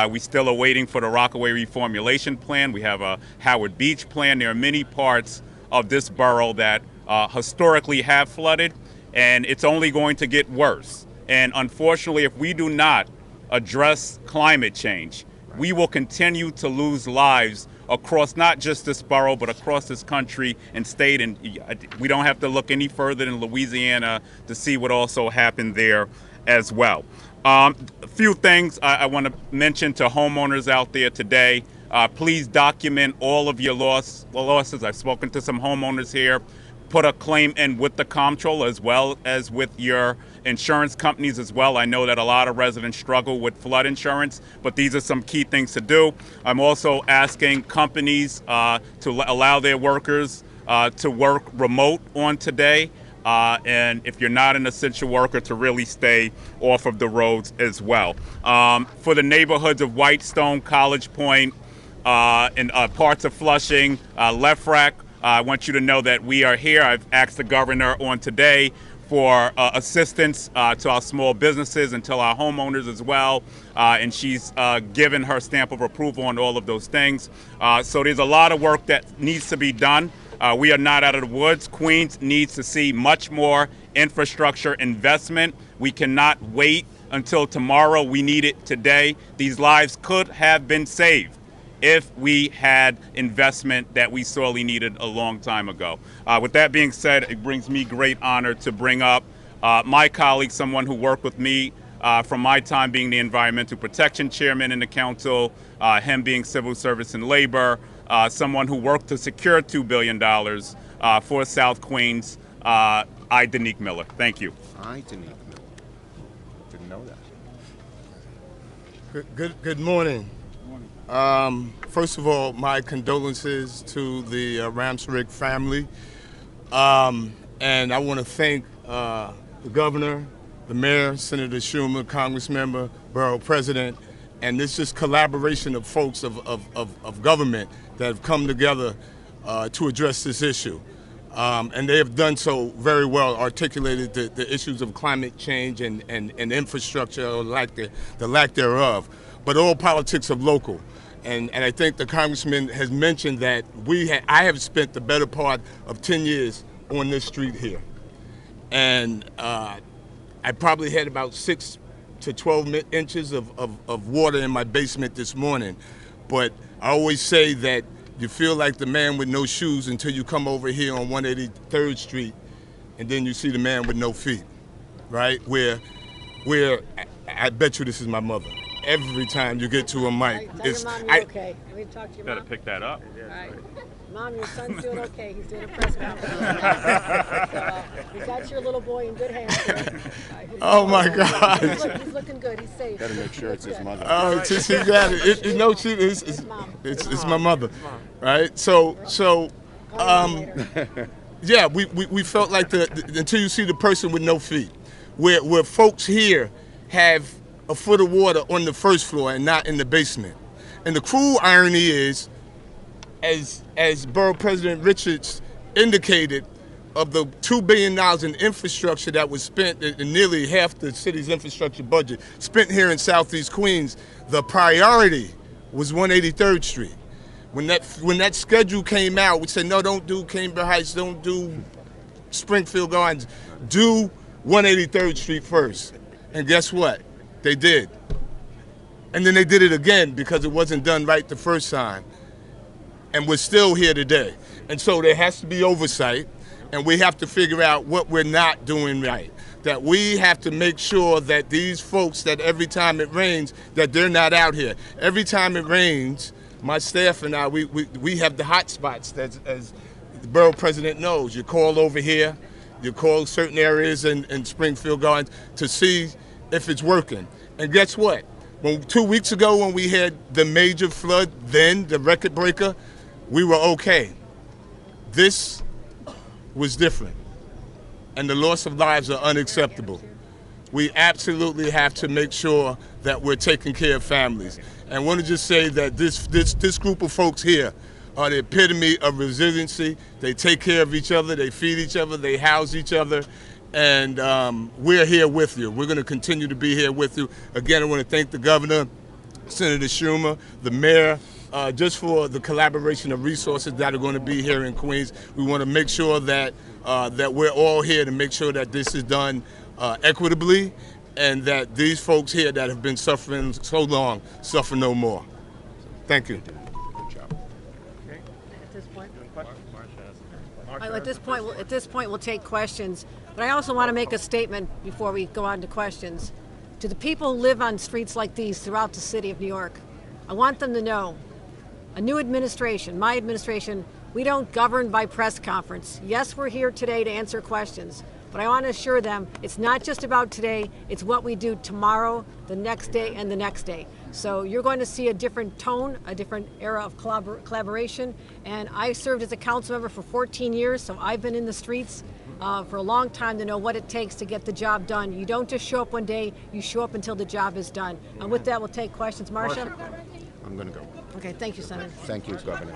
We still are waiting for the Rockaway reformulation plan. We have a Howard Beach plan. There are many parts of this borough that historically have flooded, and it's only going to get worse. And unfortunately, if we do not address climate change, we will continue to lose lives across not just this borough, but across this country and state. And we don't have to look any further than Louisiana to see what also happened there as well. A few things I want to mention to homeowners out there today. Please document all of your losses. I've spoken to some homeowners here. Put a claim in with the comptroller as well as with your insurance companies as well. I know that a lot of residents struggle with flood insurance, but these are some key things to do. I'm also asking companies to allow their workers to work remote on today. And if you're not an essential worker, to really stay off of the roads as well. For the neighborhoods of Whitestone, College Point, and parts of Flushing, Left Rack, I want you to know that we are here. I've asked the governor on today for assistance to our small businesses and to our homeowners as well. And she's given her stamp of approval on all of those things. So there's a lot of work that needs to be done. We are not out of the woods. Queens needs to see much more infrastructure investment. We cannot wait until tomorrow. We need it today. These lives could have been saved if we had investment that we sorely needed a long time ago. With that being said, it brings me great honor to bring up my colleague, someone who worked with me from my time being the Environmental Protection Chairman in the Council, him being Civil Service and Labor, someone who worked to secure $2 billion for South Queens, Danique Miller. Thank you. Danique Miller. Didn't know that. Good morning. First of all, my condolences to the Ramsrick family. And I want to thank the governor, the mayor, Senator Schumer, Congressmember, Borough President, and this is collaboration of folks of government that have come together to address this issue. And they have done so very well, articulated the issues of climate change and infrastructure, or the lack thereof. But all politics of local. And I think the congressman has mentioned that I have spent the better part of 10 years on this street here. And I probably had about 6 to 12 inches of water in my basement this morning. But I always say that you feel like the man with no shoes until you come over here on 183rd Street, and then you see the man with no feet, right? Where I bet you this is my mother. Every time you get to a mic, Tell your mom you're okay. Let me talk to your Better mom. pick that up. All right. Mom, your son's doing okay. He's doing a press conference. So, you got your little boy in good hands. Oh my God! He's looking good. He's safe. Gotta make sure it's his mother. Oh, she got it. You know, it's my mother, right? So, yeah, we felt like until you see the person with no feet, where folks here have a foot of water on the first floor and not in the basement. And the cruel irony is, as Borough President Richards indicated, of the $2 billion in infrastructure that was spent, in nearly half the city's infrastructure budget, spent here in Southeast Queens, the priority was 183rd Street. When that schedule came out, we said, no, don't do Cambridge Heights, don't do Springfield Gardens, do 183rd Street first. And guess what? They did. And then they did it again because it wasn't done right the first time. And we're still here today. And so there has to be oversight, and we have to figure out what we're not doing right. That we have to make sure that these folks, that every time it rains, that they're not out here. Every time it rains, my staff and I, we have the hot spots, as the borough president knows. You call over here, you call certain areas in Springfield Gardens to see if it's working. And guess what? 2 weeks ago when we had the major flood, then the record breaker, we were okay. This was different. And the loss of lives are unacceptable. We absolutely have to make sure that we're taking care of families. And I want to just say that this group of folks here are the epitome of resiliency. They take care of each other, they feed each other, they house each other. And we're here with you. We're going to continue to be here with you. Again, I want to thank the governor, Senator Schumer, the mayor, just for the collaboration of resources that are going to be here in Queens. We want to make sure that that we're all here to make sure that this is done equitably, and that these folks here that have been suffering so long suffer no more. Thank you. Good job. At this point, we'll take questions. But I also want to make a statement before we go on to questions. To the people who live on streets like these throughout the city of New York, I want them to know, a new administration, my administration, we don't govern by press conference. Yes, we're here today to answer questions, but I want to assure them it's not just about today, it's what we do tomorrow, the next day, and the next day. So you're going to see a different tone, a different era of collaboration. And I served as a council member for 14 years, so I've been in the streets for a long time to know what it takes to get the job done. You don't just show up one day, you show up until the job is done. And with that, we'll take questions. Marcia? I'm going to go. Okay, thank you, Senator. Thank you, Governor.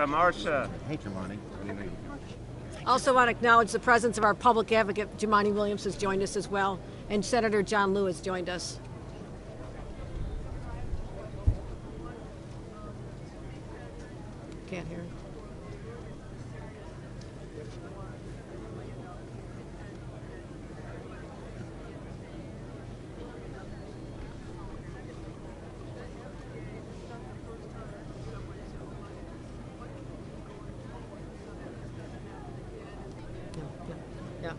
Marcia. Hey, Kimani. Also want to acknowledge the presence of our public advocate, Jimani Williams, has joined us as well, and Senator John Liu has joined us. Can't hear. Yeah.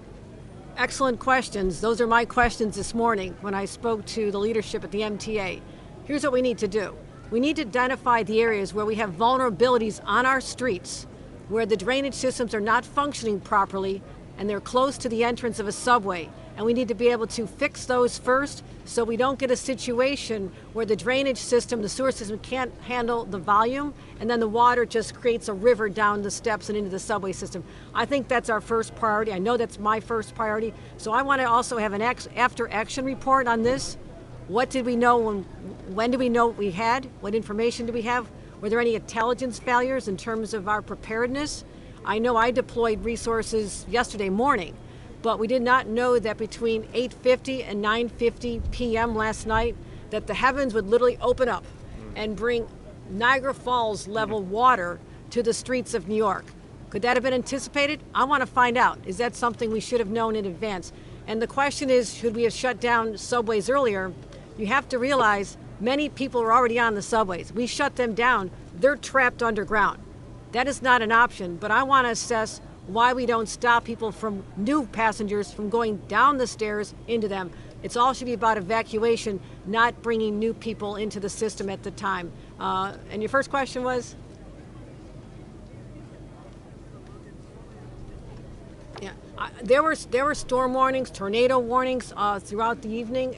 Excellent questions. Those are my questions this morning when I spoke to the leadership at the MTA. Here's what we need to do. We need to identify the areas where we have vulnerabilities on our streets, where the drainage systems are not functioning properly and they're close to the entrance of a subway. And we need to be able to fix those first so we don't get a situation where the drainage system, the sewer system can't handle the volume and then the water just creates a river down the steps and into the subway system. I think that's our first priority. I know that's my first priority. So I want to also have an after action report on this. What did we know? When did we know what we had? What information do we have? Were there any intelligence failures in terms of our preparedness? I know I deployed resources yesterday morning, but we did not know that between 8:50 and 9:50 p.m. last night that the heavens would literally open up and bring Niagara Falls level water to the streets of New York. Could that have been anticipated? I want to find out. Is that something we should have known in advance? And the question is, should we have shut down subways earlier? You have to realize many people are already on the subways. We shut them down. They're trapped underground. That is not an option, but I want to assess why we don't stop people from new passengers from going down the stairs into them. It's all should be about evacuation, not bringing new people into the system at the time. And your first question was? Yeah, there were storm warnings, tornado warnings throughout the evening,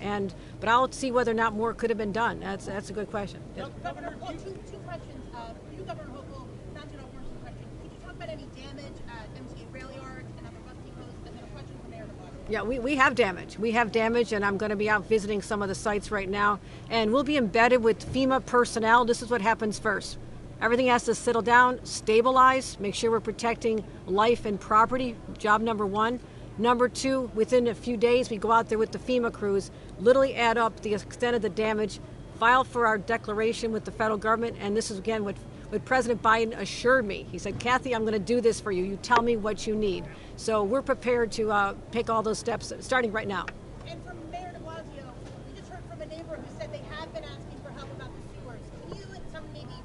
but I'll see whether or not more could have been done. That's a good question. Yes. Governor, two questions. For you, Governor Hochul, not to know personal question. Could you talk about any damage at MTA rail yards and other bus depots? And then a question for Mayor Blasio. Yeah, we have damage. We have damage, and I'm going to be out visiting some of the sites right now. And we'll be embedded with FEMA personnel. This is what happens first. Everything has to settle down, stabilize, make sure we're protecting life and property, job number one. Number two, within a few days, we go out there with the FEMA crews, literally add up the extent of the damage, file for our declaration with the federal government, and this is, again, what President Biden assured me. He said, Kathy, I'm going to do this for you. You tell me what you need. So we're prepared to take all those steps, starting right now. And from Mayor de Blasio, we just heard from a neighbor who said they have been asking for help about the sewers. Can you, and some maybe,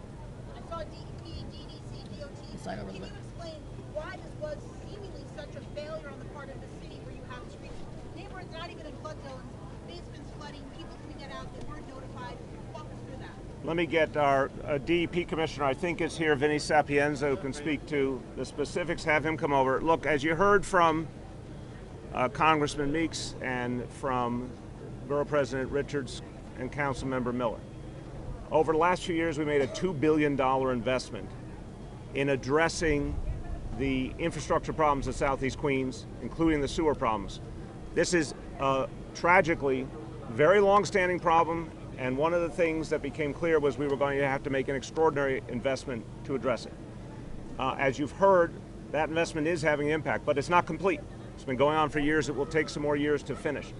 I saw DEP, DDC, DOT, can you explain why this was seemingly such a failure on the part of the city where you have streets, neighborhoods not even in flood zones, basements flooding, people couldn't get out, they weren't notified. Walk us through that. Let me get our DEP commissioner, I think is here, Vinny Sapienza, who can speak to the specifics. Have him come over. Look, as you heard from Congressman Meeks and from Borough President Richards and Councilmember Miller, over the last few years we made a $2 billion investment in addressing the infrastructure problems of Southeast Queens, including the sewer problems. This is a tragically very long-standing problem, and one of the things that became clear was we were going to have to make an extraordinary investment to address it. As you've heard, that investment is having an impact, but it's not complete. It's been going on for years. It will take some more years to finish.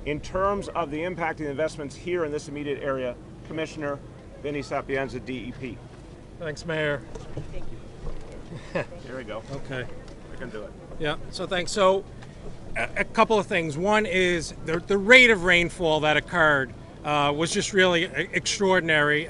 In terms of the impact of the investments here in this immediate area, Commissioner Vinny Sapienza, DEP. Thanks, Mayor. Here we go. Okay. I can do it. Yeah, so thanks. So a couple of things. One is the rate of rainfall that occurred was just really extraordinary.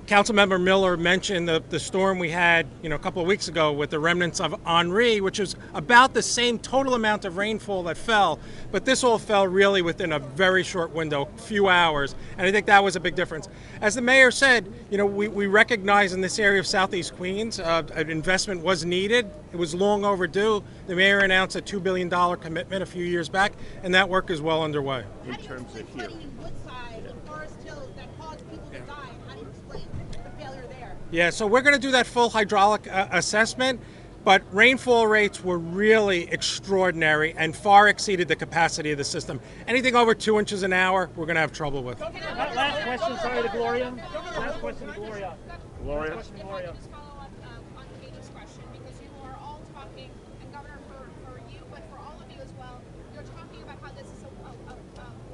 Councilmember Miller mentioned the storm we had, a couple of weeks ago with the remnants of Henri, which was about the same total amount of rainfall that fell, but this all fell really within a very short window, few hours, and I think that was a big difference. As the mayor said, we recognize in this area of Southeast Queens, an investment was needed. It was long overdue. The mayor announced a $2 billion commitment a few years back, and that work is well underway. In terms of here. Flooding in Woodside and Forest Hills that caused people to die, and how do you explain the failure there? Yeah, so we're going to do that full hydraulic assessment, but rainfall rates were really extraordinary and far exceeded the capacity of the system. Anything over 2 inches an hour, we're going to have trouble with. Last question, sorry, to Gloria. Last question, Gloria. Gloria? Gloria. If I could just follow up on Katie's question, because you are all talking, and Governor, for you, but for all of you as well, you're talking about how this is a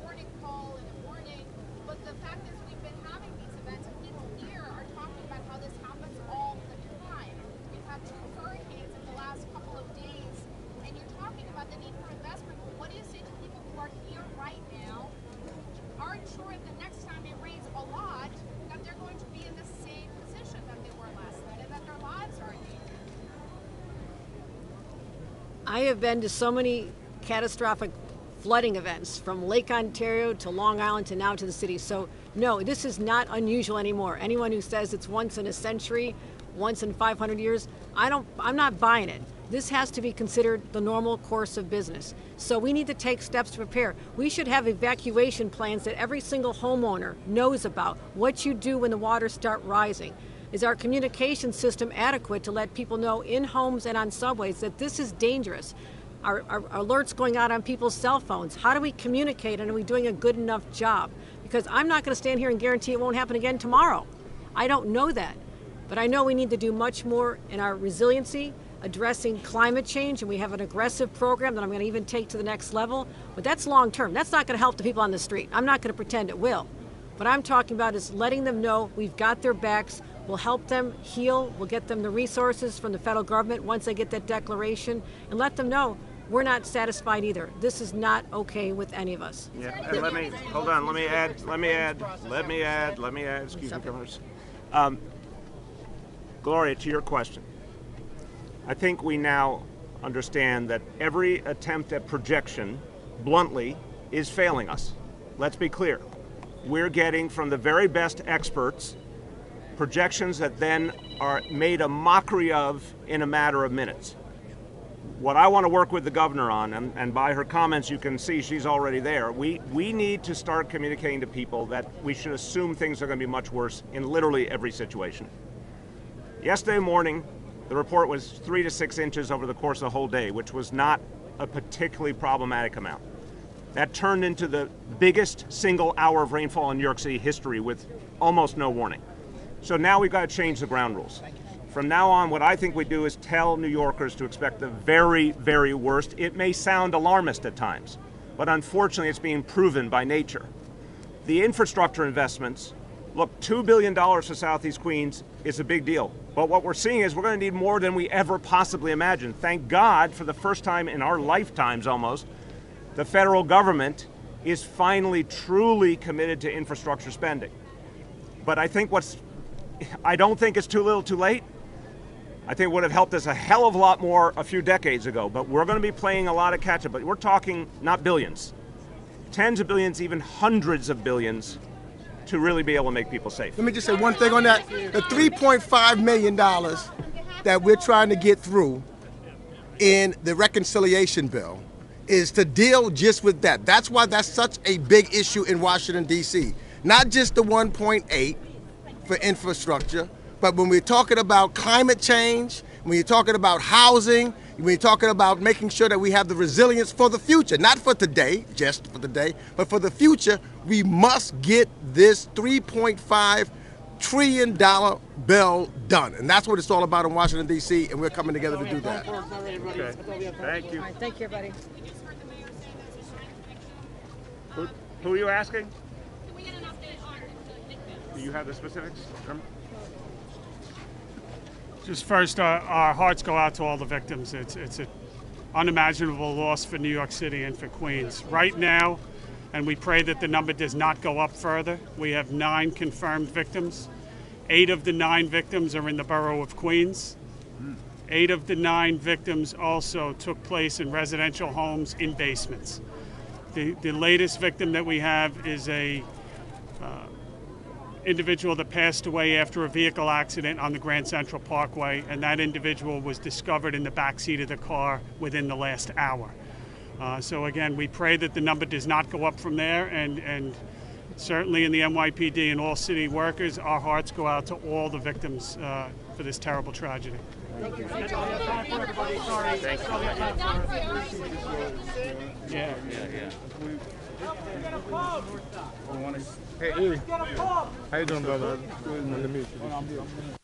warning call and a warning, but the fact is we've been having these events, and people here are talking about how this happens all the time. We've had 2 hurricanes in the last couple of days, and you're talking about the need for investment. But what do you say to people who are here right now, who aren't sure if the next time it rains a lot, that they're going to be in the same position that they were last night, and that their lives are in danger? I have been to so many catastrophic flooding events from Lake Ontario to Long Island to now to the city. So no, this is not unusual anymore. Anyone who says it's once in a century, once in 500 years, I'm not buying it. This has to be considered the normal course of business. So we need to take steps to prepare. We should have evacuation plans that every single homeowner knows about. What you do when the waters start rising. Is our communication system adequate to let people know in homes and on subways that this is dangerous? Are alerts going out on people's cell phones? How do we communicate, and are we doing a good enough job? Because I'm not going to stand here and guarantee it won't happen again tomorrow. I don't know that. But I know we need to do much more in our resiliency, addressing climate change, and we have an aggressive program that I'm going to even take to the next level. But that's long term. That's not going to help the people on the street. I'm not going to pretend it will. What I'm talking about is letting them know we've got their backs. We'll help them heal. We'll get them the resources from the federal government once they get that declaration, and let them know we're not satisfied either. This is not okay with any of us. Yeah, and let me add, excuse me, Governors. Gloria, to your question, I think we now understand that every attempt at projection, bluntly, is failing us. Let's be clear. We're getting from the very best experts projections that then are made a mockery of in a matter of minutes. What I want to work with the governor on, and by her comments you can see she's already there, we need to start communicating to people that we should assume things are going to be much worse in literally every situation. Yesterday morning, the report was 3 to 6 inches over the course of the whole day, which was not a particularly problematic amount. That turned into the biggest single hour of rainfall in New York City history with almost no warning. So now we've got to change the ground rules. From now on, what I think we do is tell New Yorkers to expect the very, very worst. It may sound alarmist at times, but unfortunately it's being proven by nature. The infrastructure investments, look, $2 billion for Southeast Queens is a big deal. But what we're seeing is we're going to need more than we ever possibly imagined. Thank God, for the first time in our lifetimes almost, the federal government is finally truly committed to infrastructure spending. But I don't think it's too little too late. I think it would have helped us a hell of a lot more a few decades ago, but we're going to be playing a lot of catch-up. But we're talking not billions, tens of billions, even hundreds of billions to really be able to make people safe. Let me just say one thing on that. The $3.5 million that we're trying to get through in the reconciliation bill is to deal just with that. That's why that's such a big issue in Washington, D.C. Not just the 1.8 for infrastructure, but when we're talking about climate change, when you're talking about housing, when you're talking about making sure that we have the resilience for the future, not for today, just for today, but for the future, we must get this $3.5 trillion bill done. And that's what it's all about in Washington, D.C., and we're coming together to do that. Okay. Thank you. All right, thank you, everybody. We just heard the mayor say there's a strength picture. Who are you asking? Can we get an update on the victims? Do you have the specifics? Just first, our hearts go out to all the victims. It's an unimaginable loss for New York City and for Queens. Right now, and we pray that the number does not go up further, we have 9 confirmed victims. 8 of the 9 victims are in the borough of Queens. 8 of the 9 victims also took place in residential homes in basements. The latest victim that we have is a individual that passed away after a vehicle accident on the Grand Central Parkway, and that individual was discovered in the backseat of the car within the last hour. So again, we pray that the number does not go up from there, and certainly in the NYPD and all city workers, our hearts go out to all the victims for this terrible tragedy. Thank you. Sorry. Yeah. Hey, how you doing, brother? Good to meet you.